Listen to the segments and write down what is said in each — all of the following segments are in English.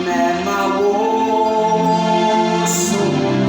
Mema wo so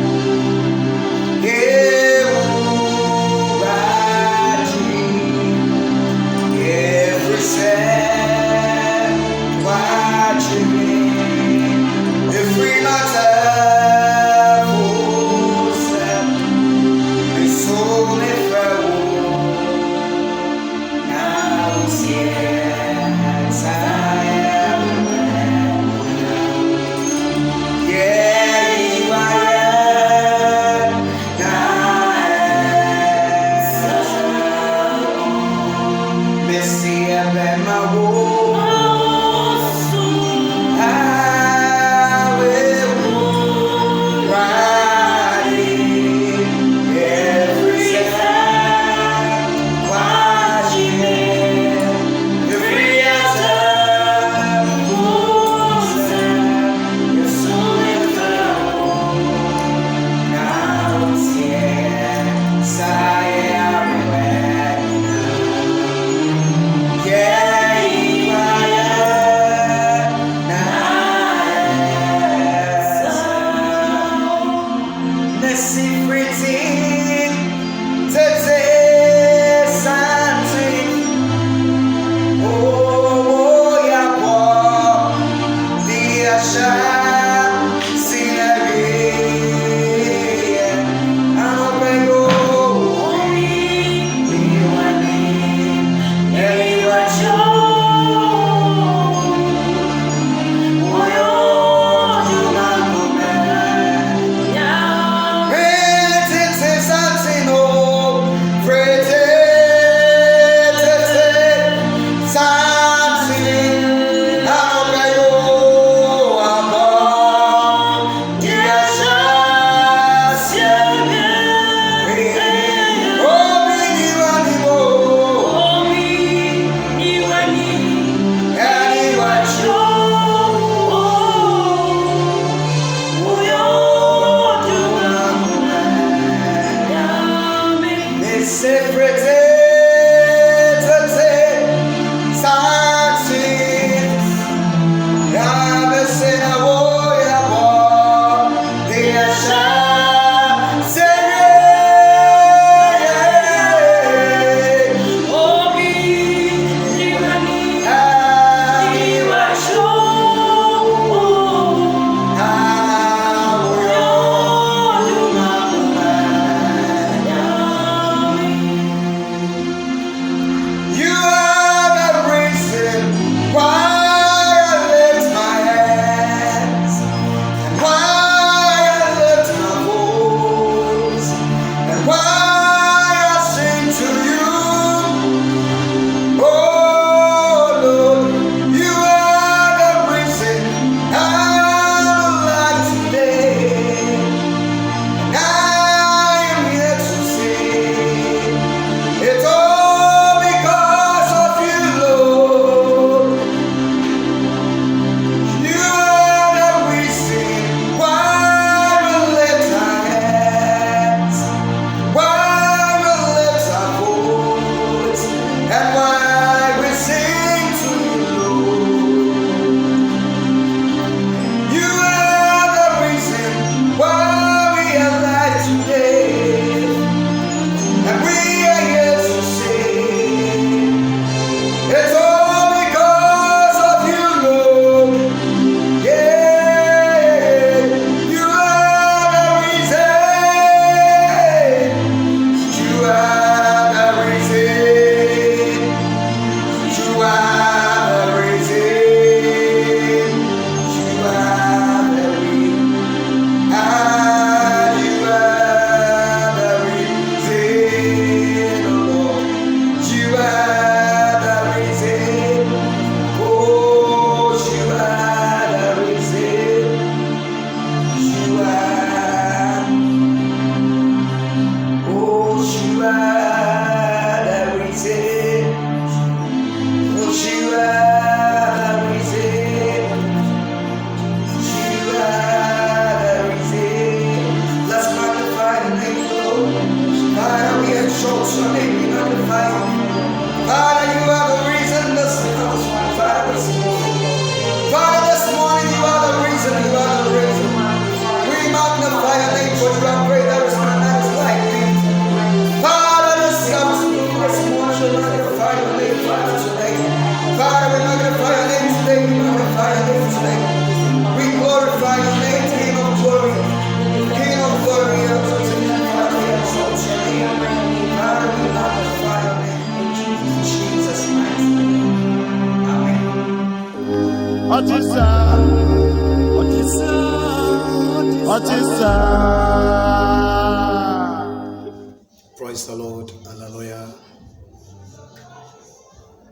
Praise the Lord. Hallelujah.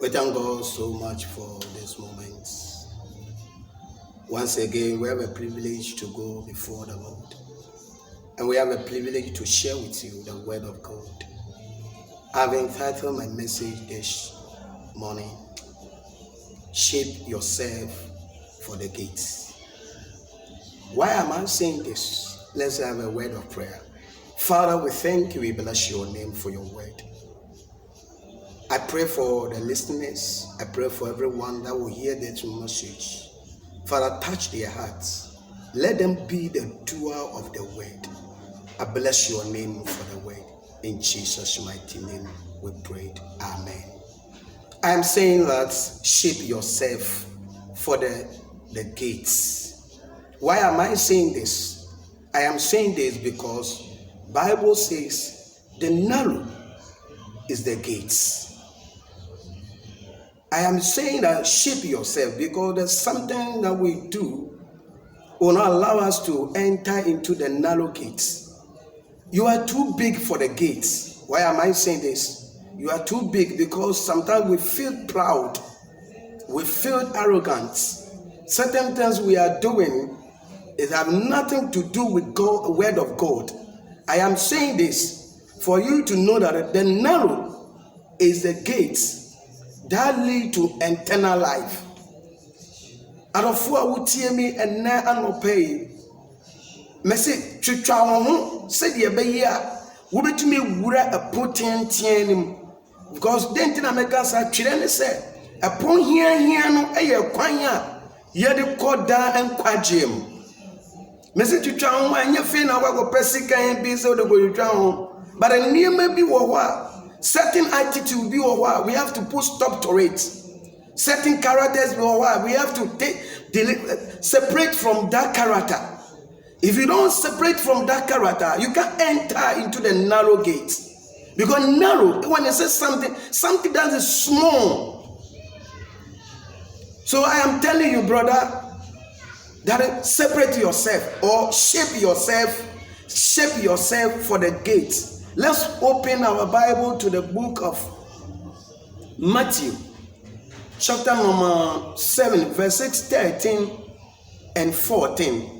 We thank God so much for this moment. Once again, we have a privilege to go before the Lord. And we have a privilege to share with you the word of God. I've entitled my message this morning, Shape Yourself for the Gates. Why am I saying this? Let's have a word of prayer. Father, we thank you. We bless your name for your word. I pray for the listeners. I pray for everyone that will hear this message. Father, touch their hearts. Let them be the doer of the word. I bless your name for the word. In Jesus' mighty name we prayed. Amen. I am saying that shape yourself for the gates. Why am I saying this? I am saying this because Bible says the narrow is the gates. I am saying that shape yourself because there's something that we do will not allow us to enter into the narrow gates. You are too big for the gates. Why am I saying this? You are too big because sometimes we feel proud. We feel arrogant. Certain things we are doing, it have nothing to do with God, word of God. I am saying this for you to know that the narrow is the gate that lead to eternal life. Adofo wotie mi enne anopai. Mese twetwa ho se de beyi a wo betumi wura apotentien nim. Because den tina meka sa twere ne se epon hia no eye kwan a ye de koda enkwagem. Mese twetwa ho anya fe na wa pesikan bi se de go twetwa ho. But niema bi wo ho a certain attitude be or we have to put stop to it. Certain characters be or we have to separate from that character. If you don't separate from that character, you can't enter into the narrow gate. Because narrow, when it says something that is small. So I am telling you, brother, that separate yourself or shape yourself for the gate. Let's open our Bible to the book of Matthew, chapter number 7, verses 13 and 14.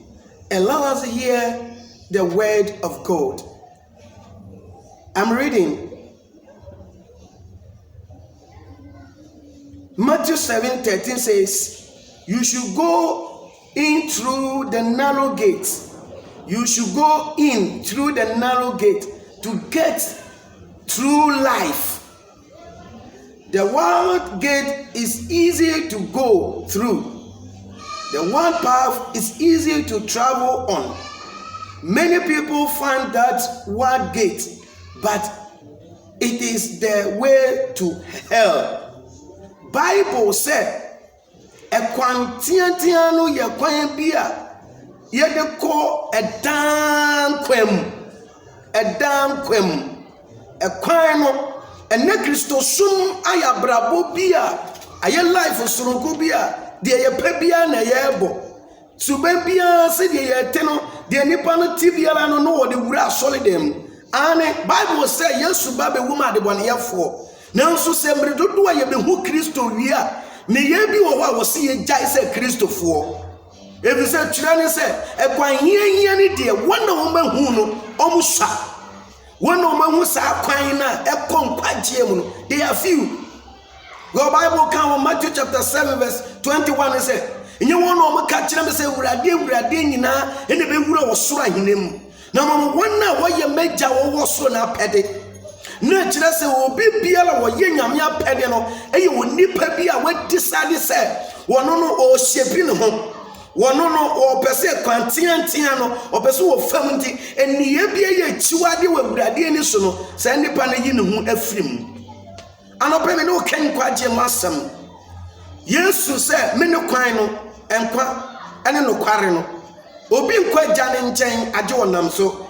And let us hear the word of God. I'm reading Matthew 7:13 says, you should go in through the narrow gate. You should go in through the narrow gate to get through life. The wide gate is easy to go through. The one path is easy to travel on. Many people find that wide gate, but it is the way to hell. Bible said, "Ekwan tiantia no ye kwan bia ye de ko edan kwam." Ekwan no ene Kristo sum ayabrabo bia aye life soronko bia de ye pebia na ye ebo suban bia se de ye te no de nipa no tibiara no wo de wura asole dem ane Bible say Yesu ba be wuma de bone yefo nanso se mre dodo ye be hu Kristo wi a me ye bi wo ho a wo se ye jai se Kristofo ebi se twere ne se ekwan hia ni de wona wo ma hu no omusa wona wo ma hu sa kwan na ekon kwagye mu no they are few. Your Bible can Matthew chapter 7 verse 21 say enye wona wo ka kire me se wurade nyina ene be wura wo soro ahinem na mo wona wo ye meja wo soro na pede na kire se obi biala wo ye nyame apede no eye wo nipa bi a we decide say wono no o shebi ne ho wono no o pese kwantiantia no o pese wo fam nti eniye bia ye chiwade wo wurade ani so no se nipa na yi ne hu afrim anope me no ken kwaje masam Yesu se me ne kwan no enkwa ene no kware no obi nkwa gya ne nchen age wonam so.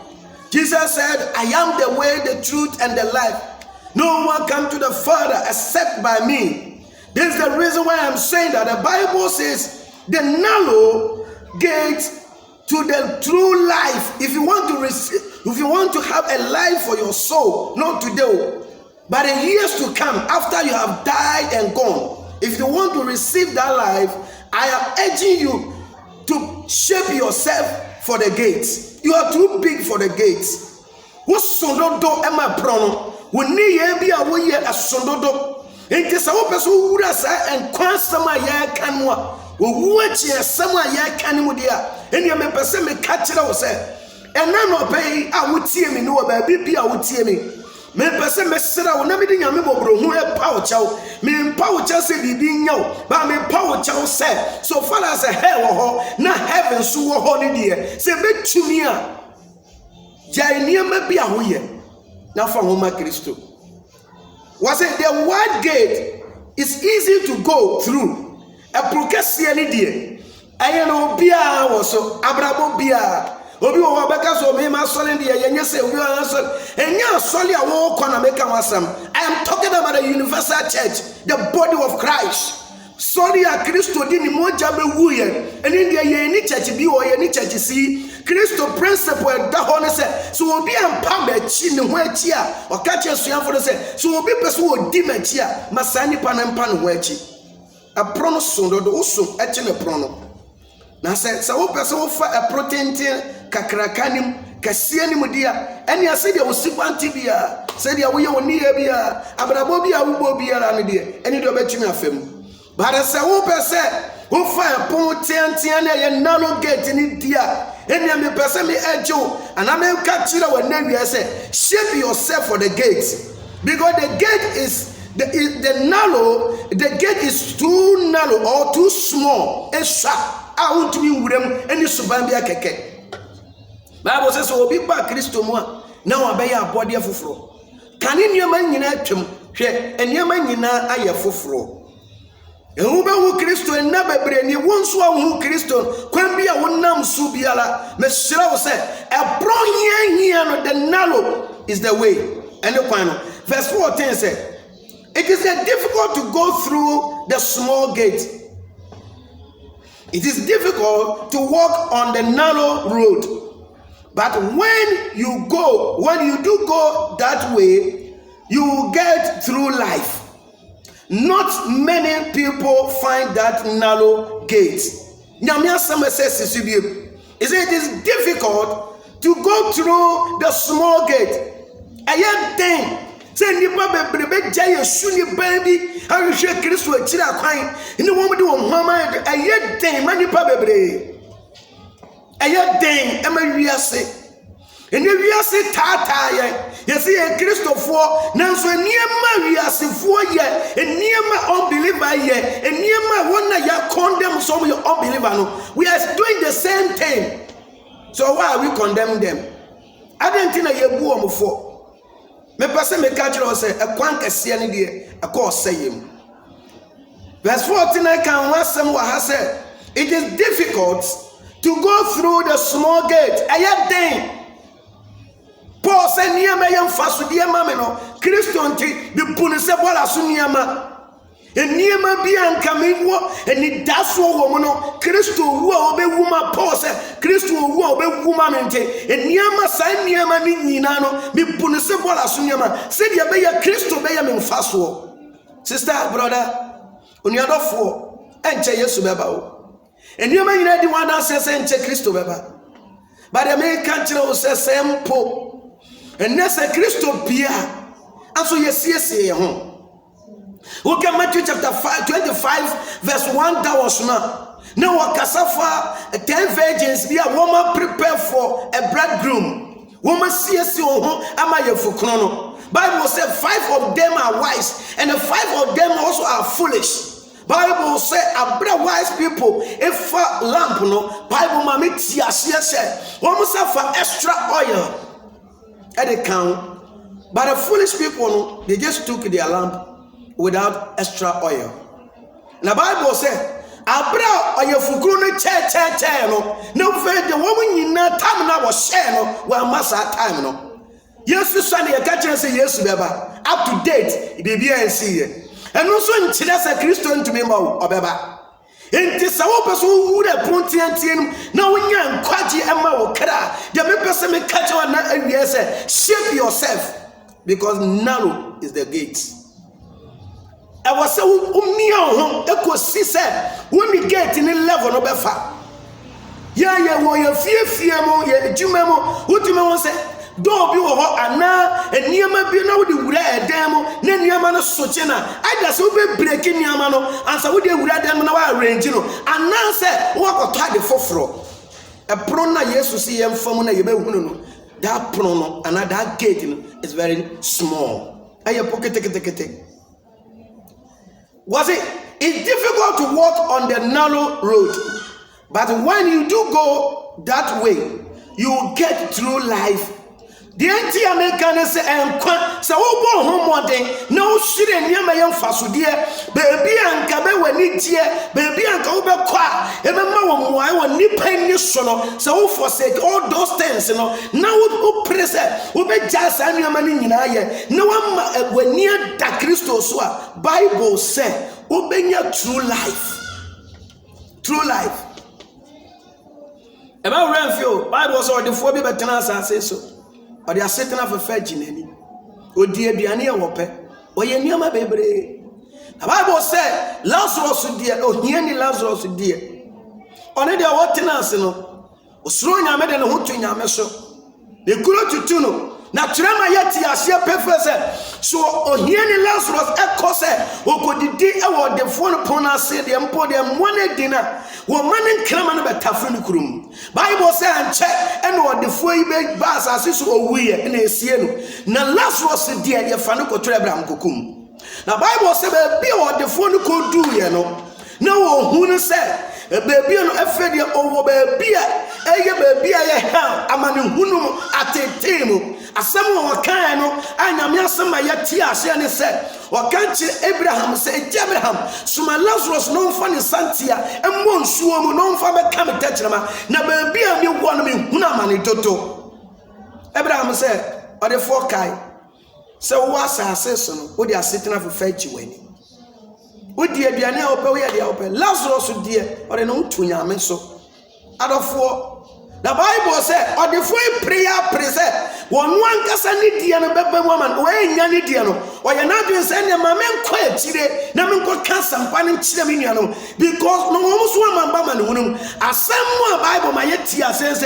Jesus said, I am the way, the truth, and the life. No one come to the Father except by me. This is the reason why I'm saying that the Bible says the narrow gate to the true life. If you want to receive, if you want to have a life for your soul, not today, but in years to come, after you have died and gone, if you want to receive that life, I am urging you to shape yourself for the gates. You are too big for the gates. What sondodo am I prono? We need ye be away a sondodo. In case our person who does and constantly canwa. We watch ye somewhere ye canimudia. And you may person me catch it out say. And none of pay I would see me no baby I would see me. Me person me sira wo na me de nyame bobro hu e pa wo chaw me pa wo chaw se bibi nyaw ba me pa wo chaw se so far as a hell wo ho na heaven so wo ho ni de se betumi a jai niam bi a ho ye na fa ho ma Kristo was it the wide gate is easy to go through a prokesia ni de aye no bia wo so abrabo bia obi wo beka so me ma sole de ye nyese obi wo so enya sole a wo kona meka wasam. I am talking about the universal church, the body of Christ. Sorry a Kristo di ni moja be wuye eni de ye ni church bi wo ye ni church si Kristo principle da ho ne se so obi ampa ma chi ne ho achi a o ka che suafo ne se so obi pese wo di ma chi a masani pa na mpa ne ho achi a prono so do so echi ne prono na se wo pese wo fa a protein kakrakanim kasia ni mudia eni ase dia osipanti bia se dia wo ye woni ya bia abrabo bia wo bo bia ra ne dia eni de obetumi afem but se wo pese wo fa pon tiantian na ye nano gate ni dia eni am pese me ejo ana me ka kire wo na wi ase shape yourself for the gate because the gate is the narrow, the gate is too narrow or too small and sharp. I want to be with them any subambia keke. Bible says so be back Christo mo now obey your body fufuro. Can in your man yina twem hwe enema nyina aye fufuro. Ehu be wo Christo na bebre ni wonso awu Christo kwan bia wonam su biala me hira wo say e bro hia no the narrow is the way. And verse 14 said it is difficult to go through the small gate. It is difficult to walk on the narrow road. But when you do go that way, you will get through life. Not many people find that narrow gate. It is difficult to go through the small gate. Say nipa bebrebe jay suni baby ahwe Kristo akira kwan ni wo mde wo mama aye den manipa bebre aye den ema wiase ene wiase tata ye se ye Kristofo nanso eniema wiasefo ye eniema unbeliever ye eniema wona ya condemn some your unbeliever no we are doing the same thing. So why are we condemning them? Adentina ye bu omfo me pese me catch you say a kwan kese ne de a course sayim. Verse 14 can wasem wa ha say it is difficult to go through the small gate. Ayaden Paul say niama yam faso de ma me no Kristo nti bi punu se bola so niama eniema bi anka me wo eni daso wo mo no Kristo wu a obewuma. Paul say Kristo wu a obewuma me nti eniema san niema ni nyina no bi punu se bola so niama se de be ya Kristo be ya me faso. Sister brother oniadofo enche Yesu beba o eniema nyina di wan say enche Kristo beba but the man can't tell us sempo enese Kristo bia aso yesiesie ho. Look at Matthew chapter 25 verse 1 that was now wakasafa 10 virgins be a woman prepare for a bridegroom. Woman see ho ama yefukrono no. Bible said 5 of them are wise and the 5 of them also are foolish. Bible say abra wise people if lamp no Bible mami tia she woman for extra oil at the count, but the foolish people no they just took their lamp without extra oil. The Bible said abra oyefukuru no che no fe the woman nyina time na was share no wa masa time no Yesu sane ye ka kire say Yesu beba up to date e be bia nsi ye eno so nkyere say Kristo ntumi ma wo obeba Enti sa wo pese wo wura pontiantiem na wonya nkwaje ema wo kra. De me pese me catch one na awie say shape yourself because narrow is the gate. I was say umia ho ekosi say woni gate ni level no befa. Ya wo ya fie mo ya ejuma mo wotime won say do bi wo ho ana eniema bi na wo de wura edan mo na eniema no soche na aida se wo be break eniema no ansa wo de wura edan mo na wa arrange no ana se wo akoto ade foforo e pro na yesu si yem fam na ye be hunu no that pro no and that gate no is very small aye pocket. Was it's difficult to walk on the narrow road, but when you do go that way you get through life. The anti-American say so wo ho modern na wo hire niam yem fasodie baby anka be wani tie baby anka wo be kwa e be ma wo moai wo nipa ni so no so wo forsake all those things no na wo press wo be jasa niam ni nyina ye na wo wani da Kristo so a Bible say wo benya true life e ba renfio Bible so the fo bi betena asase so or they are setting up a virgin. O dear Diania Wope, or ye near my baby. The Bible said, Lazarus dear, or nearly Lazarus dear. Only they are what tenacino, or throwing a medal and hooting a meso. They could to tuno. Now, Trema Yeti, I see a professor. So, or nearly Lazarus, a cose, who could the award the phone upon us, say the emporium one dinner. Woman in Kraman about Tafrinicum. Bible says, check and what the foy big bass as is or we in a sieno. Now, Lazarus, dear, your Fanuco Trebram Cucum. Now, Bible says, be what the phone could do, you know. No, who said, a baby on a figure over baby, a baby, I have a man who at a table. As someone can know, I am some my tia, said, or can't you Abraham say, Abraham, so my Lazarus no funny Santia, and one swum no father come and touch them. Now, baby, I knew one of me, Hunamani Toto. Abraham said, or the four kai. So, what's our season? Would they are sitting up for fetch you any? Would dear be an open where they open? Lazarus would dear, or an old twin yamen so. Out of four. The Bible said, or the four prayer present, one casa nidiano, baby woman, way yanidiano, or you're not doing sending my men quiet today, never got cancer and panning chiminiano, because no almost one man woman, as some Bible my yetia says,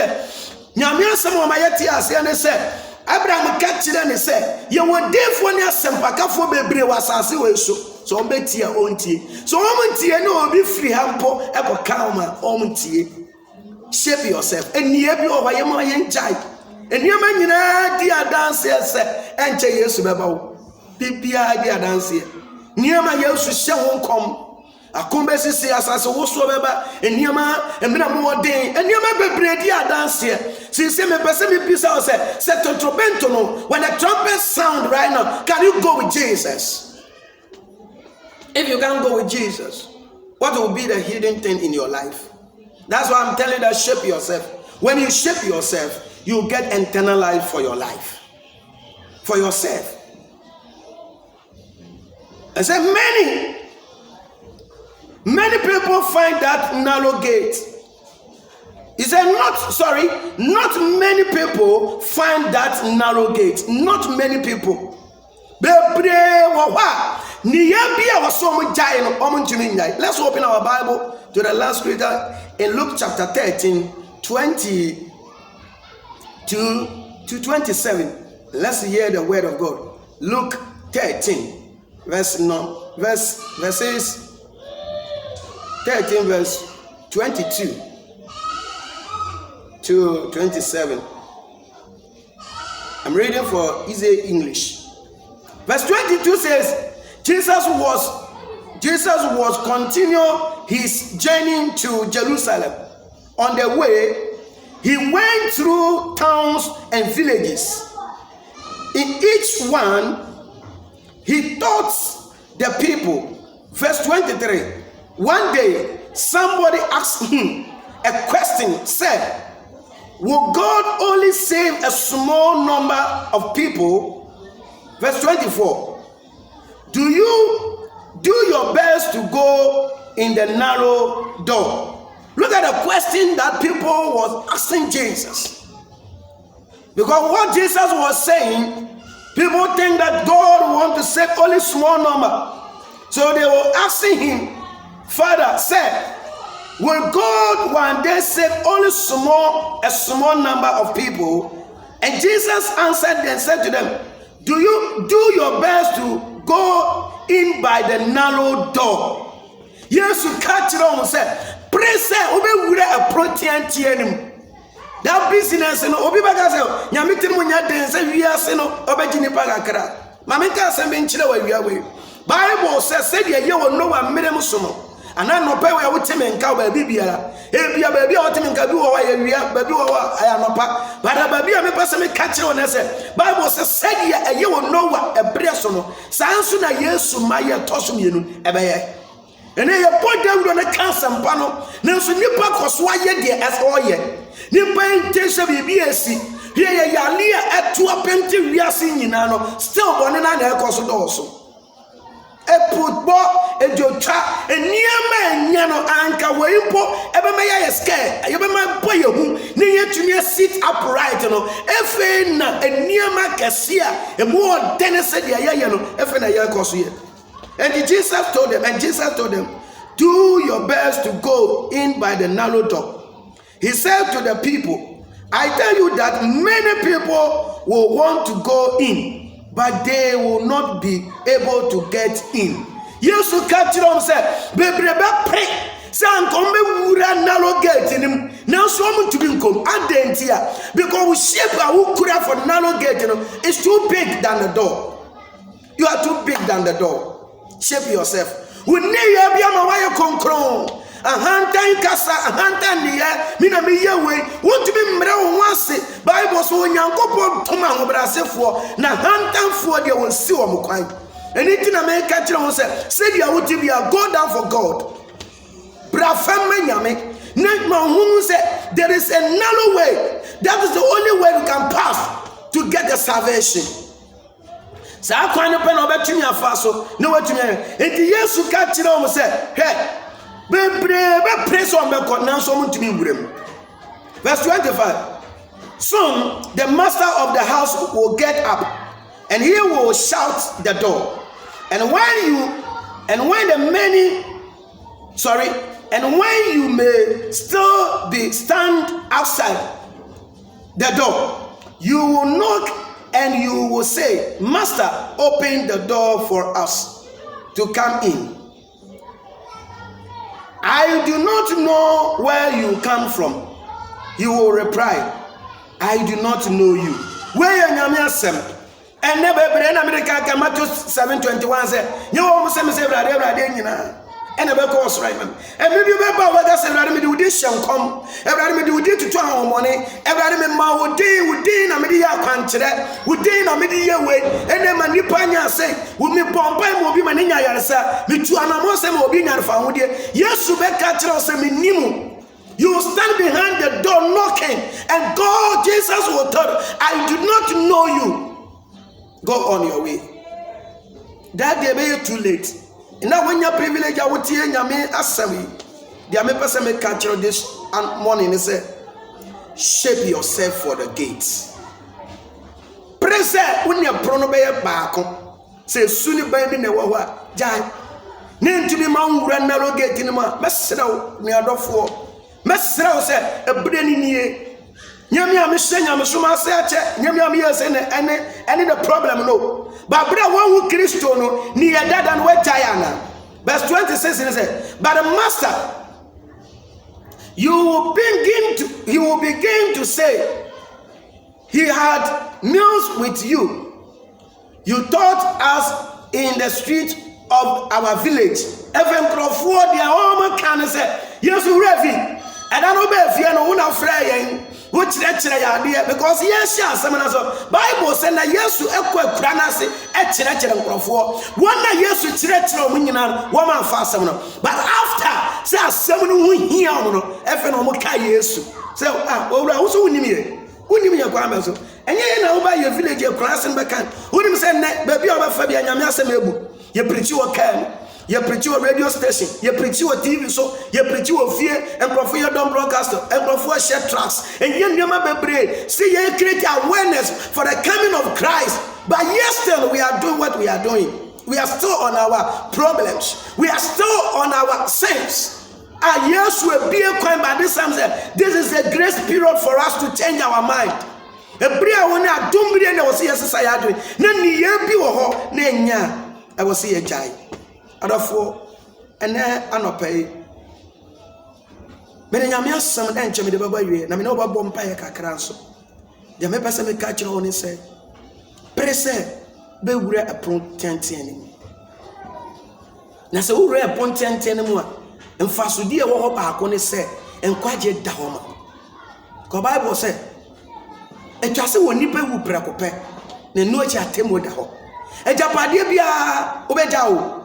Yamia, some of my yetia said, Abraham catch it and said, you were deaf when you're sempaka for baby was as you so betia onti, so omuntie no be free hampo, ever calma, omuntie. Shape yourself and near you over your mind jai and your man dear dance and say yes about PPI dear dance here near my house to show come a conversation say as whatsoever and near my and more day and near my baby dear dance here since me person me peace out say to trumpet no when the trumpet sound right now can you go with Jesus? If you can't go with Jesus, what will be the hidden thing in your life? That's why I'm telling you that shape yourself. When you shape yourself, you get eternal life for your life. For yourself. I said many people find that narrow gate. He said not many people find that narrow gate. Not many people. Let's open our Bible to the last scripture in Luke chapter 13, 20 to 27. Let's hear the word of God. Luke 13, verses 13, verse 22 to 27. I'm reading for easy English. Verse 22 says, Jesus was continuing his journey to Jerusalem. On the way, he went through towns and villages. In each one, he taught the people. Verse 23. One day, somebody asked him a question, said, will God only save a small number of people? Verse 24. Do you do your best to go in the narrow door. Look at the question that people was asking Jesus. Because what Jesus was saying, people think that God wants to save only small number. So they were asking him, Father, say, will God one day save only a small number of people? And Jesus answered and said to them, do you do your best to go in by the narrow door? Yes, you catch it on, say, pray, say, obey a protein tienim. That business, and Obi Bagazel, Yamitim Munya, say, we are seno, Obejini Pagakra. Mamika Saminchila, we are away. Bible says, said, you will know a minimum sumo. And I know pay with Tim and cow baby. If you are baby or Tim and Kabu or baby, I am not pack. But a baby, I'm a person catch on. I said, Bible says, said you will know what a person. Sansuna yes, Maya Tosum, you know, and then you put down on a cancer panel. Now, so you pack was why ye as all ye. You pay attention to BSC. Here, Yalia at 2 penty, we are seeing Nano, still one and another cost also. A football, a jota, a near man, Yano, Anka, Wimpo, ever may I scare, you my boy, near to me sit upright, you know, FN, a near Macasia, a more Dennis said, Yano, FN a year cost here. And Jesus told them, do your best to go in by the narrow door. He said to the people, I tell you that many people will want to go in, but they will not be able to get in. Yes, you catch it on, say, baby, pray. San come wura narrow gate in him. Now so to be come adentia because we shape our kura for narrow gate, you know, it's too big than the door. You are too big than the door. Shape yourself. We need you be a wire concron. A hunter in casa, a hunter in the air, Mina me way. Want to be mre once. Bible so Yankopo Toma Brase for na hunter for they will see what Mukai. Anything I make catch on say you would be a go down for God. Brafam Yame. Negma who said there is a narrow way. That is the only way we can pass to get the salvation. Sa akwan pe na obetumi afaso na watumi enti Yesu ka kire o mo se he be praise on be ko na so mutumi wurem. Verse 25. Soon the master of the house will get up and he will shout the door. And when you may still be stand outside the door, you will knock and you will say, Master, open the door for us to come in. I do not know where you come from. You will reply, I do not know you. Where you are sem? And never in America, Matthew 7:21 said, you almost say, brother, and a course right man. And maybe what I said, I do this shall come. Everybody do it to our money. Everybody would day, a media country, would day a media way. And then Manipania say, would me Pompey will be Manina Yarsa, me to Anamosem will be not found here. Yes, you bet catch us in Nimu. You will stand behind the door knocking, and God, Jesus will tell you, I do not know you. Go on your way. That day may be too late. Now when you're privileged, I would hear Yame Assami. The Ame person may catch you this morning and say, shape yourself for the gates. Praise when you're pronobay back. Say, Sunni baby never jai. Name to be Mount Grand Narrow Gate in my Messrow near the four. Messrow said, a brainy near. Nyamia Mishenya Mashuma Sacha, Nyamia Mias and the problem no. But brother, one who Christo no near that and where Diana. Verse 26 it says, but the master, you will begin to say, he had meals with you. You taught us in the street of our village. Even Crawford, their home can say, yes, you ready. And I know if you know one afraid. Which because yes, Bible said that yes, you equal pranasi at Chinachan one yes, you Chirachino, woman fast. But after, say, someone who hear Efenomoka yes. So, also wouldn't me a grammar. And you know by your village, your class and backhand. Wouldn't say, baby, over Fabian Yamasamebu, you preach your can. You preach your radio station, you preach your TV so, you preach your fear, and for your dumb broadcaster, and for share tracks, and you never be see you create awareness for the coming of Christ. But yet still we are doing what we are doing. We are still on our problems. We are still on our sins. And yes, we'll be a coin by this time. This is a grace period for us to change our mind. I will see a jai. Therefore, and then I not pay. But I am some and Jimmy the Baba, and I know about Bompire Cacranso. The members of the catcher only said, Presse. Be wure upon 10 na se wure upon 10 mu a mfasodie wo ho ba ko ne se enkwaje da ho ma ko Bible say etwase wo nipa wu prekope na no achi atemo da ho ejapade bia obeja o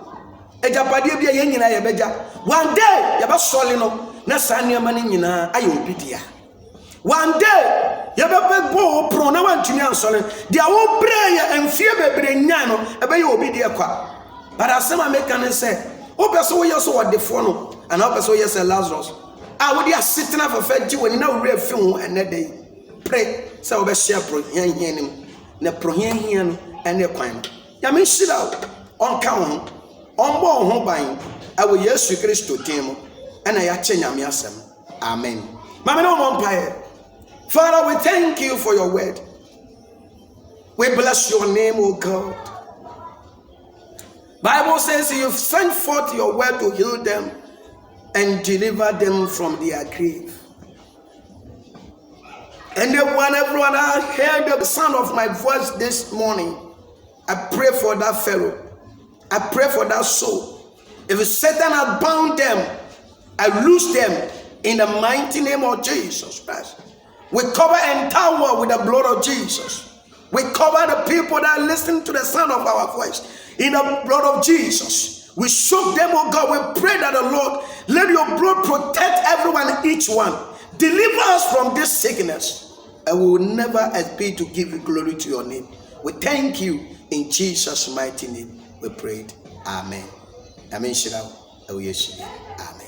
ejapade bia ye nyina ye beja one day ye ba sole no na sanema ne nyina aye obidia. One day, you have go pro na want to answer. Dia wo prayer and fear bebre nya no ebe ye obi dia kwa. But asema make can say, "O person we so what the phone and o person we say Lazarus. Ah we dia sitting for faji when na we fi ho ene day. Pray say we be share pro hian nim. Na pro hian no ene kwan. Ya me shira on ka ho. On bo ho ban. Awo Yesu Kristo temo. Ena ya che nyame asem. Amen. Mama no mo mpae. Father, we thank you for your word. We bless your name, O God. Bible says you've sent forth your word to heal them and deliver them from their grave. And everyone heard the sound of my voice this morning. I pray for that fellow. I pray for that soul. If Satan had bound them, I loose them in the mighty name of Jesus Christ. We cover entire world with the blood of Jesus. We cover the people that listen to the sound of our voice in the blood of Jesus. We soak them, oh God. We pray that the Lord, let your blood protect everyone, each one. Deliver us from this sickness. And we will never hesitate to give you glory to your name. We thank you in Jesus' mighty name. We prayed. Amen. Amen. Amen.